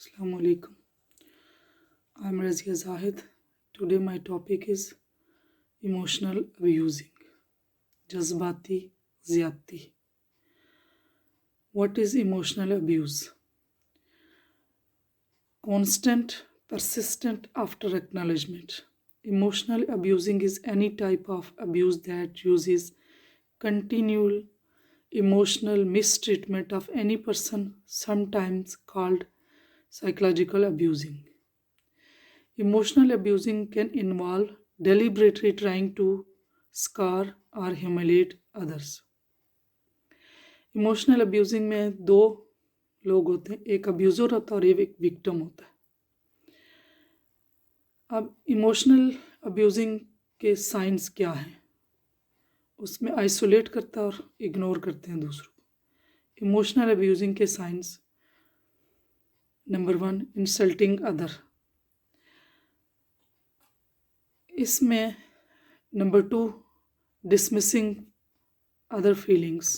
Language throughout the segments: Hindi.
Assalamu alaikum. I'm Razia Zahid. Today my topic is emotional abusing. Jazbati zyadti. What is emotional abuse? Constant, persistent after acknowledgement. Emotional abusing is any type of abuse that uses continual emotional mistreatment of any person, sometimes called psychological abusing. Emotional abusing can involve deliberately trying to scar or humiliate others. Emotional abusing में दो लोग होते हैं, एक अब्यूज़र होता है और एक विक्टिम होता है। अब इमोशनल अब्यूजिंग के साइंस क्या हैं? उसमें आइसोलेट करता है और इग्नोर करते हैं दूसरों को। इमोशनल अब्यूजिंग के साइंस, नंबर 1, इंसल्टिंग अदर। इसमें number 2, dismissing other feelings.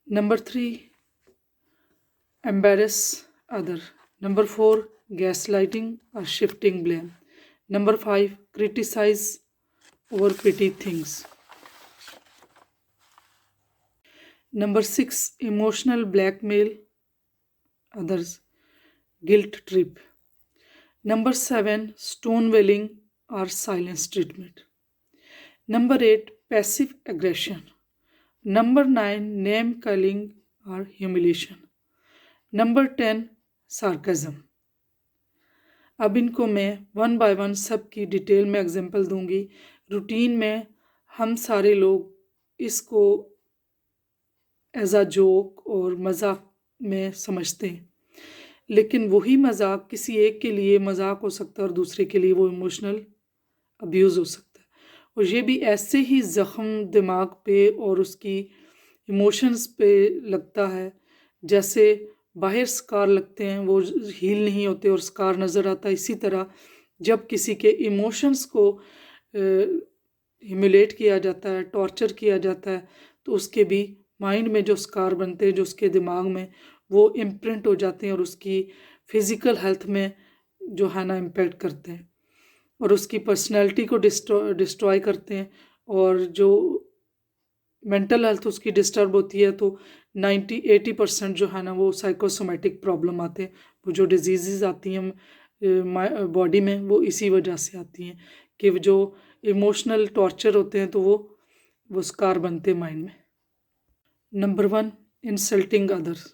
Number 3, embarrass other. Number 4, gaslighting or shifting blame. Number 5, criticize or pity things. Number 6, emotional blackmail others, guilt trip. Number 7, stonewalling or silence treatment. Number 8, passive aggression. Number 9, name calling or humiliation. Number 10, सार्कज़म। अब इनको मैं वन बाय वन सब की डिटेल में एग्जांपल दूंगी। रूटीन में हम सारे लोग इसको एज अ जोक और मजाक में समझते हैं, लेकिन वही मजाक किसी एक के लिए मजाक हो सकता है और दूसरे के लिए वो इमोशनल अब्यूज़ हो सकता है। और ये भी ऐसे ही ज़ख्म दिमाग पे और उसकी इमोशंस पे लगता है जैसे बाहर स्कार लगते हैं, वो हील नहीं होते और स्कार नज़र आता है। इसी तरह जब किसी के इमोशंस को ह्यूमिलेट किया जाता है, टॉर्चर किया जाता है, तो उसके भी माइंड में जो स्कार बनते हैं, जो उसके दिमाग में वो इम्प्रिंट हो जाते हैं और उसकी फ़िज़िकल हेल्थ में जो है ना इम्पेक्ट करते हैं और उसकी पर्सनैलिटी को डिस्ट्रॉय करते हैं। और जो मेंटल हेल्थ उसकी डिस्टर्ब होती है तो 90-80% जो है ना वो साइकोसोमेटिक प्रॉब्लम आते हैं। वो जो डिजीज़ आती हैं बॉडी में, वो इसी वजह से आती हैं कि जो इमोशनल टॉर्चर होते हैं तो वो स्कार बनते हैं माइंड में। Number 1, insulting others.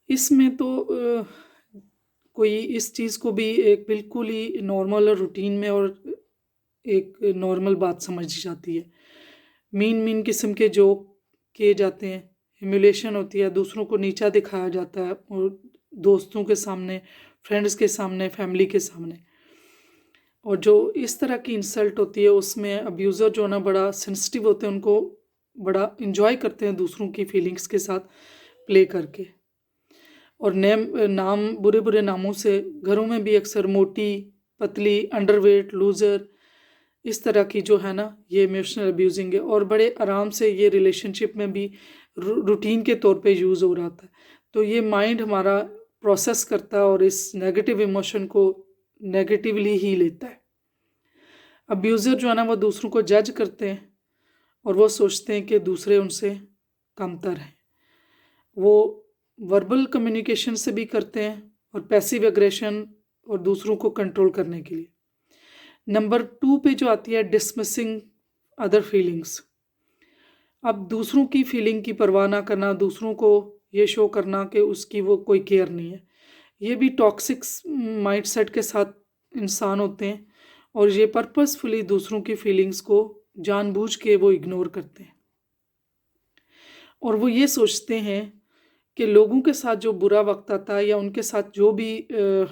इसमें तो कोई इस चीज़ को भी एक बिल्कुल ही नॉर्मल और रूटीन में और एक नॉर्मल बात समझी जाती है। मीन किस्म के जोक किए जाते हैं, ह्यूमिलेशन होती है, दूसरों को नीचा दिखाया जाता है और दोस्तों के सामने, फ्रेंड्स के सामने, फैमिली के सामने। और जो इस तरह की इंसल्ट होती है उसमें अब्यूज़र जो ना बड़ा सेंसिटिव होते हैं, उनको बड़ा इंजॉय करते हैं दूसरों की फीलिंग्स के साथ प्ले करके। और नाम बुरे बुरे नामों से घरों में भी अक्सर मोटी, पतली, अंडरवेट, लूज़र, इस तरह की जो है ना ये इमोशनल अब्यूजिंग है। और बड़े आराम से ये रिलेशनशिप में भी रूटीन के तौर पे यूज़ हो रहा था। तो ये माइंड हमारा प्रोसेस करता है और इस नेगेटिव इमोशन को नेगेटिवली ही लेता है। अब्यूज़र जो है ना वो दूसरों को जज करते हैं और वो सोचते हैं कि दूसरे उनसे कमतर हैं। वो वर्बल कम्युनिकेशन से भी करते हैं और पैसिव एग्रेशन और दूसरों को कंट्रोल करने के लिए। नंबर 2 पे जो आती है डिसमिसिंग अदर फीलिंग्स। अब दूसरों की फीलिंग की परवाह ना करना, दूसरों को ये शो करना कि उसकी वो कोई केयर नहीं है। ये भी टॉक्सिक माइंडसेट के साथ इंसान होते हैं और ये पर्पसफुली दूसरों की फीलिंग्स को जानबूझ के वो इग्नोर करते हैं और वो ये सोचते हैं कि लोगों के साथ जो बुरा वक्त आता है या उनके साथ जो भी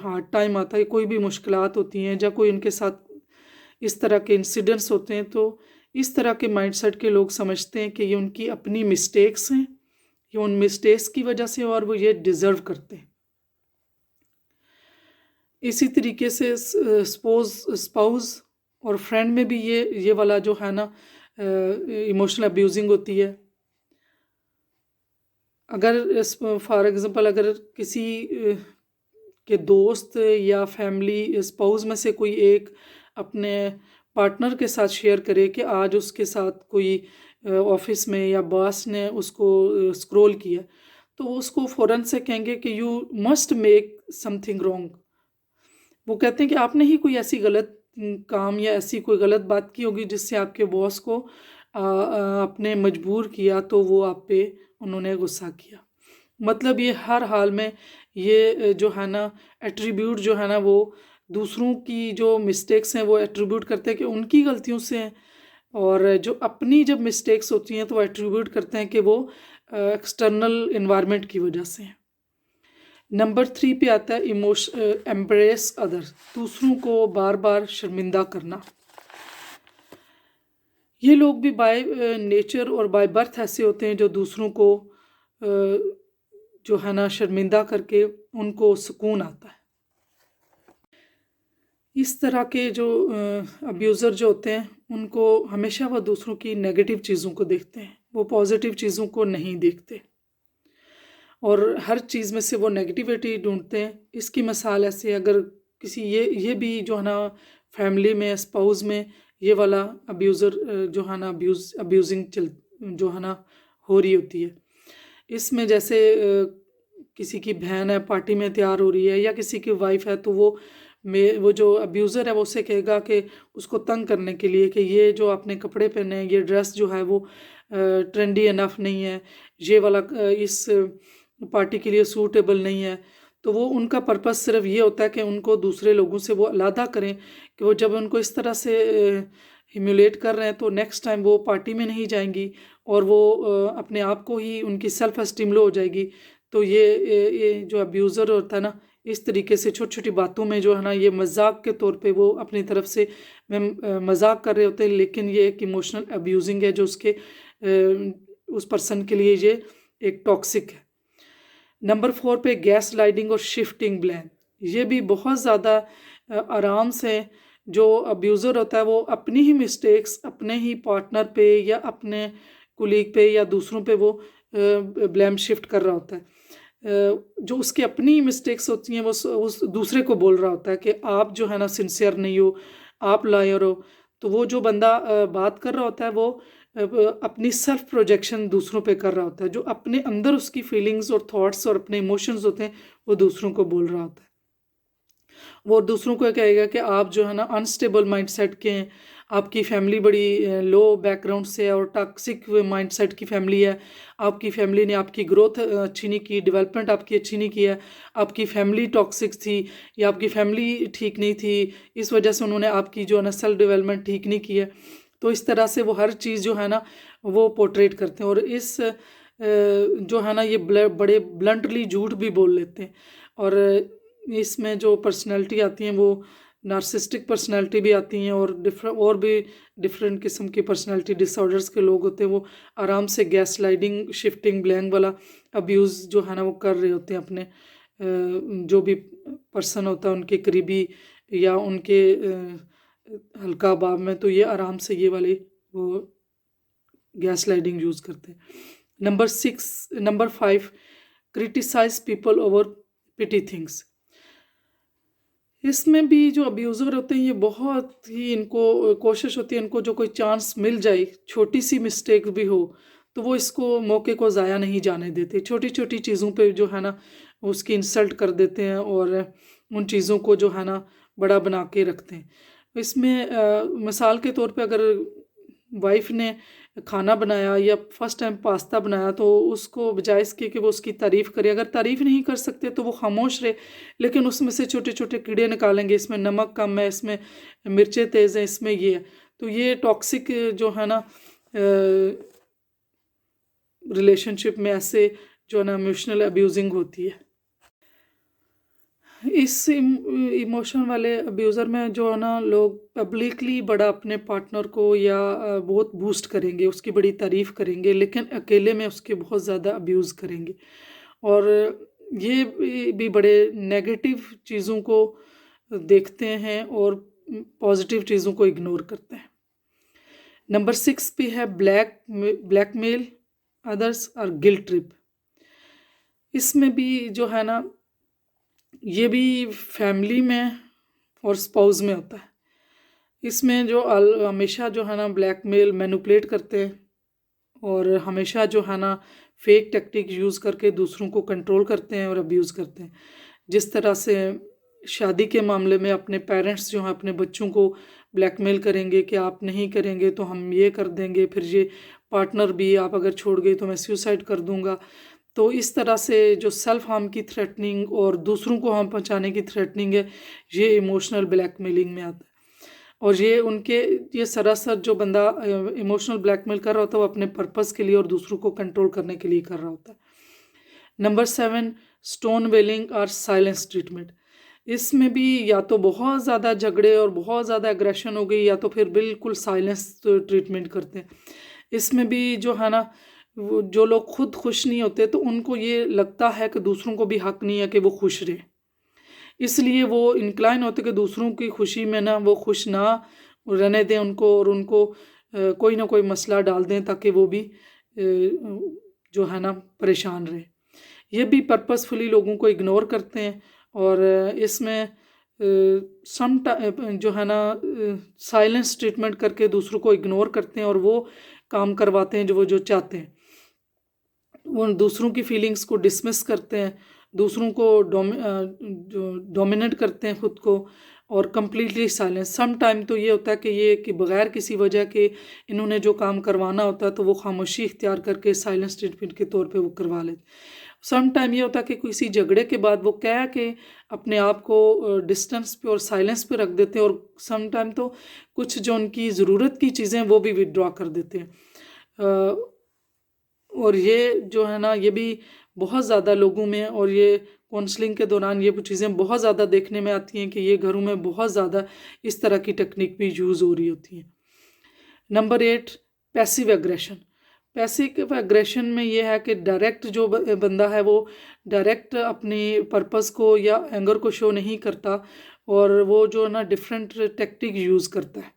हार्ड टाइम आता है, कोई भी मुश्किलात होती हैं या कोई उनके साथ इस तरह के इंसिडेंट्स होते हैं, तो इस तरह के माइंडसेट के लोग समझते हैं कि ये उनकी अपनी मिस्टेक्स हैं, ये उन मिस्टेक्स की वजह से और वो ये डिज़र्व करते हैं। इसी तरीके से स्पाउस और फ्रेंड में भी ये वाला जो है ना इमोशनल अब्यूजिंग होती है। अगर फॉर एग्ज़ाम्पल अगर किसी के दोस्त या फैमिली स्पाउस में से कोई एक अपने पार्टनर के साथ शेयर करे कि आज उसके साथ कोई ऑफिस में या बॉस ने उसको स्क्रॉल किया, तो उसको फ़ौरन से कहेंगे कि you must make something wrong. वो कहते हैं कि आपने ही कोई ऐसी गलत काम या ऐसी कोई गलत बात की होगी जिससे आपके बॉस को आपने मजबूर किया, तो वो आप पे उन्होंने गुस्सा किया। मतलब ये हर हाल में ये जो है ना एट्रीब्यूट जो है ना वो दूसरों की जो मिस्टेक्स हैं वो एट्रीब्यूट करते हैं कि उनकी गलतियों से हैं, और जो अपनी जब मिस्टेक्स होती हैं तो वो एट्रीब्यूट करते हैं कि वो एक्सटर्नल इन्वायरमेंट की वजह से हैं। नंबर 3 पे आता है एम्ब्रेस अदर्स, दूसरों को बार बार शर्मिंदा करना। ये लोग भी बाय नेचर और बाय बर्थ ऐसे होते हैं जो दूसरों को जो है ना शर्मिंदा करके उनको सुकून आता है। इस तरह के जो अब्यूज़र जो होते हैं उनको हमेशा वो दूसरों की नेगेटिव चीज़ों को देखते हैं, वो पॉजिटिव चीज़ों को नहीं देखते और हर चीज़ में से वो नेगेटिविटी ढूंढते हैं। इसकी मिसाल ऐसे अगर किसी ये भी जो है ना फैमिली में स्पाउस में ये वाला अब्यूज़र जो है ना अब्यूजिंग जो है ना हो रही होती है। इसमें जैसे किसी की बहन है पार्टी में तैयार हो रही है या किसी की वाइफ है, तो वो जो अब्यूज़र है वो उससे कहेगा कि उसको तंग करने के लिए कि ये जो आपने कपड़े पहने हैं, ये ड्रेस जो है वो ट्रेंडी इनफ नहीं है, ये वाला इस पार्टी के लिए सूटेबल नहीं है। तो वो उनका पर्पस सिर्फ ये होता है कि उनको दूसरे लोगों से वो अलग करें, कि वो जब उनको इस तरह से ह्यूमिलेट कर रहे हैं तो नेक्स्ट टाइम वो पार्टी में नहीं जाएंगी और वो अपने आप को ही उनकी सेल्फ एस्टीम लो हो जाएगी। तो ये जो अब्यूज़र होता है ना, इस तरीके से छोटी छोटी बातों में जो है ना ये मजाक के तौर पे वो अपनी तरफ से मजाक कर रहे होते हैं, लेकिन ये एक इमोशनल अब्यूजिंग है जो उसके उस पर्सन के लिए ये एक टॉक्सिक है। नंबर 4 पे गैस लाइटिंग और शिफ्टिंग ब्लेम, ये भी बहुत ज़्यादा आराम से जो अब्यूज़र होता है वो अपनी ही मिस्टेक्स अपने ही पार्टनर पे या अपने कुलीग पे या दूसरों पे वो ब्लेम शिफ्ट कर रहा होता है। जो उसकी अपनी मिस्टेक्स होती हैं वो उस दूसरे को बोल रहा होता है कि आप जो है ना सिंसियर नहीं हो, आप लायर हो। तो वो जो बंदा बात कर रहा होता है वो अपनी सेल्फ प्रोजेक्शन दूसरों पे कर रहा होता है, जो अपने अंदर उसकी फीलिंग्स और थॉट्स और अपने इमोशंस होते हैं वो दूसरों को बोल रहा होता है। वो दूसरों को कहेगा कि आप जो है ना अनस्टेबल माइंडसेट के हैं, आपकी फैमिली बड़ी लो बैकग्राउंड से है और टॉक्सिक माइंडसेट की फैमिली है, आपकी फैमिली ने आपकी ग्रोथ अच्छी नहीं की, डेवलपमेंट आपकी अच्छी नहीं की है, आपकी फैमिली टॉक्सिक थी या आपकी फैमिली ठीक नहीं थी, इस वजह से उन्होंने आपकी जो है ना सेल्फ डेवलपमेंट ठीक नहीं की है। तो इस तरह से वो हर चीज़ जो है ना वो पोर्ट्रेट करते हैं और इस जो है ना ये बड़े ब्लंटली झूठ भी बोल लेते हैं। और इसमें जो पर्सनैलिटी आती हैं वो नार्सिस्टिक पर्सनैलिटी भी आती हैं और डिफरेंट किस्म की पर्सनैलिटी डिसऑर्डर्स के लोग होते हैं, वो आराम से गैस लाइटिंग शिफ्टिंग ब्लेम वाला अब्यूज़ जो है ना वो कर रहे होते हैं अपने जो भी पर्सन होता है उनके करीबी या उनके हल्का बाब में, तो ये आराम से ये वाले वो गैस लाइटिंग यूज़ करते हैं। नंबर 5 क्रिटिसाइज पीपल ओवर पिटी थिंग्स। इसमें भी जो अब्यूज़र होते हैं ये बहुत ही इनको कोशिश होती है इनको जो कोई चांस मिल जाए, छोटी सी मिस्टेक भी हो तो वो इसको मौके को ज़ाया नहीं जाने देते, छोटी छोटी चीज़ों पे जो है ना उसकी इंसल्ट कर देते हैं और उन चीज़ों को जो है ना बड़ा बना के रखते हैं। इसमें मिसाल के तौर पे अगर वाइफ ने खाना बनाया या फर्स्ट टाइम पास्ता बनाया तो उसको बजाय इसके कि वो उसकी तारीफ़ करे, अगर तारीफ़ नहीं कर सकते तो वो खामोश रहे, लेकिन उसमें से छोटे छोटे कीड़े निकालेंगे, इसमें नमक कम है, इसमें मिर्चें तेज़ हैं, इसमें ये है। तो ये टॉक्सिक जो है ना रिलेशनशिप में ऐसे जो है ना इमोशनल अब्यूजिंग होती है। इस इमोशन वाले अब्यूज़र में जो है ना लोग पब्लिकली बड़ा अपने पार्टनर को या बहुत बूस्ट करेंगे, उसकी बड़ी तारीफ़ करेंगे, लेकिन अकेले में उसके बहुत ज़्यादा अब्यूज़ करेंगे और ये भी बड़े नेगेटिव चीज़ों को देखते हैं और पॉजिटिव चीज़ों को इग्नोर करते हैं। नंबर 6 पे है ब्लैकमेल अदर्स और गिल्ट ट्रिप। इसमें भी जो है ना, ये भी फैमिली में और स्पाउस में होता है। इसमें जो हमेशा जो है ना ब्लैकमेल मैनिपुलेट करते हैं और हमेशा जो है ना फेक टेक्निक यूज़ करके दूसरों को कंट्रोल करते हैं और अब्यूज़ करते हैं। जिस तरह से शादी के मामले में अपने पेरेंट्स जो हैं अपने बच्चों को ब्लैकमेल करेंगे कि आप नहीं करेंगे तो हम ये कर देंगे, फिर ये पार्टनर भी, आप अगर छोड़ गए तो मैं सुसाइड कर दूंगा। तो इस तरह से जो सेल्फ हार्म की थ्रेटनिंग और दूसरों को हार्म पहुंचाने की थ्रेटनिंग है, ये इमोशनल ब्लैकमेलिंग में आता है। और ये सरासर जो बंदा इमोशनल ब्लैकमेल कर रहा होता है वो अपने पर्पस के लिए और दूसरों को कंट्रोल करने के लिए कर रहा होता है। नंबर 7, स्टोन वेलिंग और साइलेंस ट्रीटमेंट। इसमें भी या तो बहुत ज़्यादा झगड़े और बहुत ज़्यादा एग्रेशन हो गई, या तो फिर बिल्कुल साइलेंस ट्रीटमेंट करते हैं। इसमें भी जो है ना, वो जो लोग खुद खुश नहीं होते तो उनको ये लगता है कि दूसरों को भी हक नहीं है कि वो खुश रहे, इसलिए वो इंक्लाइन होते कि दूसरों की खुशी में ना वो खुश ना रहने दें उनको, और उनको कोई ना कोई मसला डाल दें ताकि वो भी जो है ना परेशान रहे। ये भी पर्पसफुली लोगों को इग्नोर करते हैं और इसमें सम जो है ना साइलेंस ट्रीटमेंट करके दूसरों को इग्नोर करते हैं और वो काम करवाते हैं जो वो जो चाहते हैं। वो दूसरों की फीलिंग्स को डिसमिस करते हैं, दूसरों को जो डोमिनेट करते हैं खुद को, और कम्प्लीटली साइलेंस। सम टाइम तो ये होता है कि बगैर किसी वजह के इन्होंने जो काम करवाना होता है तो वो खामोशी इख्तियार करके साइलेंस ट्रीटमेंट के तौर पे वो करवा लेते। सम टाइम ये होता है कि किसी झगड़े के बाद वो कह के अपने आप को डिस्टेंस पे और साइलेंस पे रख देते हैं, और सम टाइम तो कुछ जो उनकी ज़रूरत की चीज़ें वो भी विदड्रॉ कर देते हैं। और ये जो है ना, ये भी बहुत ज़्यादा लोगों में, और ये काउंसलिंग के दौरान ये चीज़ें बहुत ज़्यादा देखने में आती हैं कि ये घरों में बहुत ज़्यादा इस तरह की टेक्निक भी यूज़ हो रही होती हैं। Number 8, passive aggression. Passive aggression में ये है कि डायरेक्ट जो बंदा है वो डायरेक्ट अपनी पर्पस को या एंगर को शो नहीं करता, और वो जो ना डिफरेंट टेक्निक यूज़ करता है।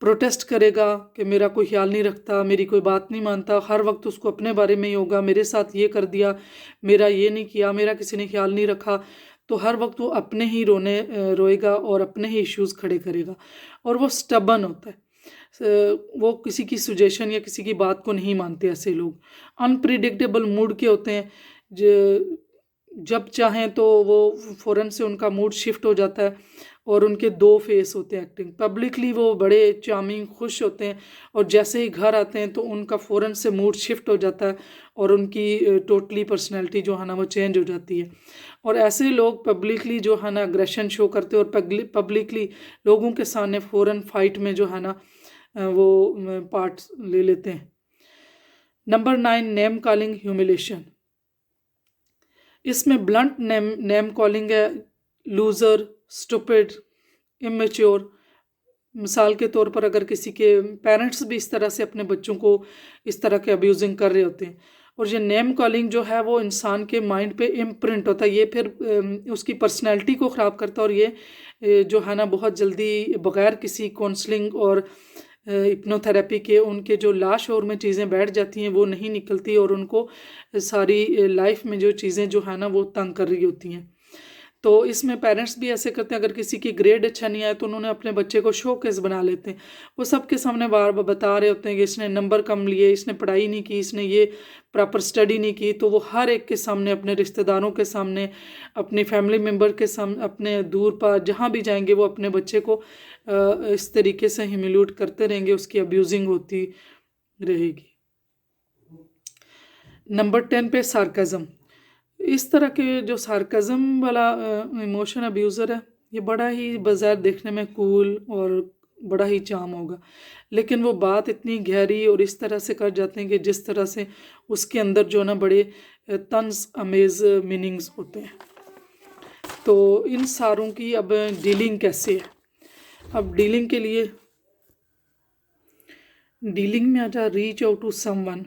प्रोटेस्ट करेगा कि मेरा कोई ख्याल नहीं रखता, मेरी कोई बात नहीं मानता, हर वक्त उसको अपने बारे में ही होगा, मेरे साथ ये कर दिया, मेरा ये नहीं किया, मेरा किसी ने ख्याल नहीं रखा। तो हर वक्त वो अपने ही रोएगा और अपने ही इश्यूज़ खड़े करेगा, और वो स्टबन होता है। वो किसी की सुजेशन या किसी की बात को नहीं मानते। ऐसे लोग अनप्रिडिक्टेबल मूड के होते हैं, जब चाहें तो वो फ़ौरन से उनका मूड शिफ्ट हो जाता है, और उनके दो फेस होते हैं एक्टिंग। पब्लिकली वो बड़े चार्मिंग खुश होते हैं, और जैसे ही घर आते हैं तो उनका फ़ौरन से मूड शिफ्ट हो जाता है, और उनकी टोटली पर्सनैलिटी जो है ना वो चेंज हो जाती है। और ऐसे लोग पब्लिकली जो है ना अग्रेशन शो करते हैं, और पब्लिकली लोगों के सामने फ़ौरन फाइट में जो है ना वो पार्ट ले लेते हैं। Number 9, name calling humiliation. इसमें ब्लंट नेम कॉलिंग है, लूज़र, स्टूपिड, इमेच्योर। मिसाल के तौर पर अगर किसी के पेरेंट्स भी इस तरह से अपने बच्चों को इस तरह के अब्यूजिंग कर रहे होते हैं, और ये नेम कॉलिंग जो है वो इंसान के माइंड पे इम्प्रिंट होता है, ये फिर उसकी पर्सनैलिटी को ख़राब करता है, और ये जो है ना बहुत जल्दी बग़ैर किसी काउंसलिंग और हिप्नोथेरेपी के उनके जो लाशोर में चीज़ें बैठ जाती हैं वो नहीं निकलती, और उनको सारी लाइफ में जो चीज़ें जो है ना वो तंग कर रही होती हैं। तो इसमें पेरेंट्स भी ऐसे करते हैं, अगर किसी की ग्रेड अच्छा नहीं आया तो उन्होंने अपने बच्चे को शोकेस बना लेते हैं। वो सबके सामने बार बार बता रहे होते हैं कि इसने नंबर कम लिए, इसने पढ़ाई नहीं की, इसने ये प्रॉपर स्टडी नहीं की। तो वो हर एक के सामने, अपने रिश्तेदारों के सामने, अपनी फैमिली मेम्बर के सामने, अपने दूर पर जहाँ भी जाएंगे वो अपने बच्चे को इस तरीके से ह्यूमिलेट करते रहेंगे, उसकी अब्यूजिंग होती रहेगी। नंबर 10 पे सार्काज़म। इस तरह के जो सार्काज़म वाला इमोशन अब्यूज़र है, ये बड़ा ही बाज़ार देखने में कूल और बड़ा ही चार्म होगा, लेकिन वो बात इतनी गहरी और इस तरह से कर जाते हैं कि जिस तरह से उसके अंदर जो ना बड़े तंज अमेज़ मीनिंग्स होते हैं। तो इन सारों की अब डीलिंग कैसे है? अब डीलिंग के लिए, डीलिंग में आता reach out to someone,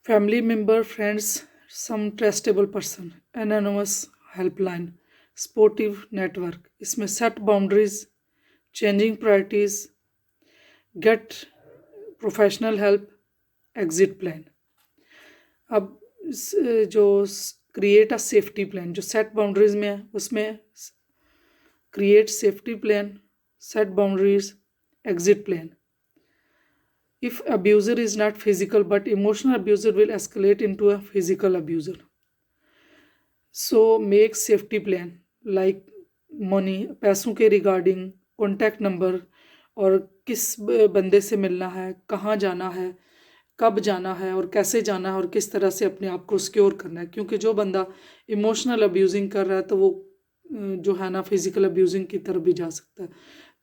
family member, friends, some trustable person, anonymous helpline, supportive network. इसमें set boundaries, changing priorities, get professional help, exit plan. अब जो क्रिएट अ सेफ्टी प्लान, जो सेट बाउंड्रीज में है उसमें create safety plan, set boundaries, exit plan. If abuser is not physical but emotional abuser will escalate into a physical abuser. So make safety plan like money, पैसों के रिगार्डिंग, कॉन्टैक्ट नंबर, और किस बंदे से मिलना है, कहाँ जाना है, कब जाना है और कैसे जाना है और किस तरह से अपने आप को सिक्योर करना है. क्योंकि जो बंदा इमोशनल अब्यूजिंग कर रहा है तो वो जो है ना फिजिकल अब्यूजिंग की तरफ भी जा सकता है.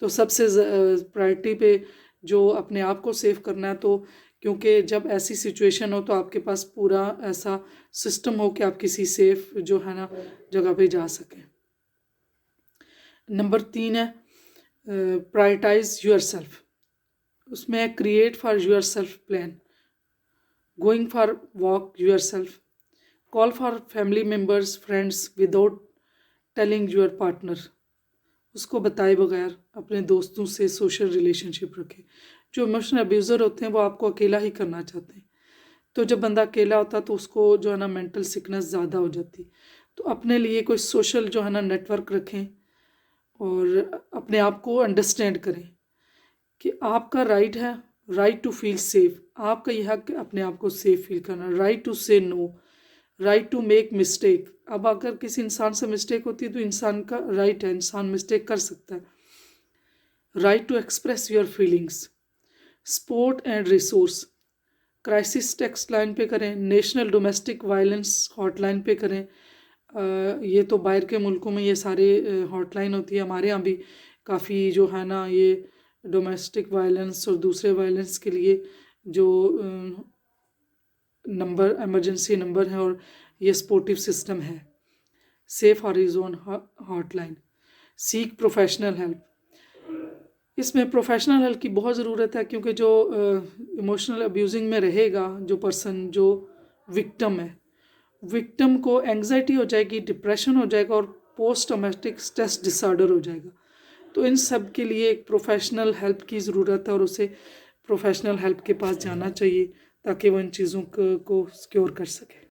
तो सबसे प्रायोरिटी पे जो अपने आप को सेव करना है, तो क्योंकि जब ऐसी सिचुएशन हो तो आपके पास पूरा ऐसा सिस्टम हो कि आप किसी सेफ जो है ना जगह पे जा सकें. नंबर 3 है प्रायोरिटाइज योर सेल्फ. उसमें create for your self plan, going for walk your self, call for family members friends without telling your partner. उसको बताए बगैर अपने दोस्तों से सोशल रिलेशनशिप रखें. जो इमोशनल अब्यूज़र होते हैं वो आपको अकेला ही करना चाहते हैं. तो जब बंदा अकेला होता है तो उसको जो है ना मेंटल सिकनेस ज़्यादा हो जाती है. तो अपने लिए कोई सोशल जो है ना नेटवर्क रखें और अपने आप को अंडरस्टैंड करें कि आपका राइट है, राइट टू फील सेफ. आपका यह हक अपने आप को सेफ फील करना, right to say no, right to make mistake. अब अगर किसी इंसान से मिस्टेक होती है तो इंसान का राइट है, इंसान मिस्टेक कर सकता है. Right to express your feelings, support and resource. Crisis text line पे करें, नेशनल डोमेस्टिक वायलेंस हॉटलाइन पे करें. ये तो बाहर के मुल्कों में ये सारे हॉटलाइन होती है. हमारे यहाँ भी काफ़ी जो है ना ये डोमेस्टिक वायलेंस और दूसरे वायलेंस के लिए जो नंबर इमरजेंसी नंबर है और ये सपोर्टिव सिस्टम है. Safe horizon hotline. Seek professional help. इसमें प्रोफेशनल हेल्प की बहुत ज़रूरत है क्योंकि जो इमोशनल अब्यूजिंग में रहेगा जो पर्सन, जो विक्टिम है, विक्टिम को एंग्जाइटी हो जाएगी, डिप्रेशन हो जाएगा और पोस्ट ट्रॉमेटिक स्ट्रेस डिसऑर्डर हो जाएगा. तो इन सब के लिए एक प्रोफेशनल हेल्प की ज़रूरत है और उसे प्रोफेशनल हेल्प के पास जाना चाहिए ताकि वो इन चीज़ों को सिक्योर कर सके.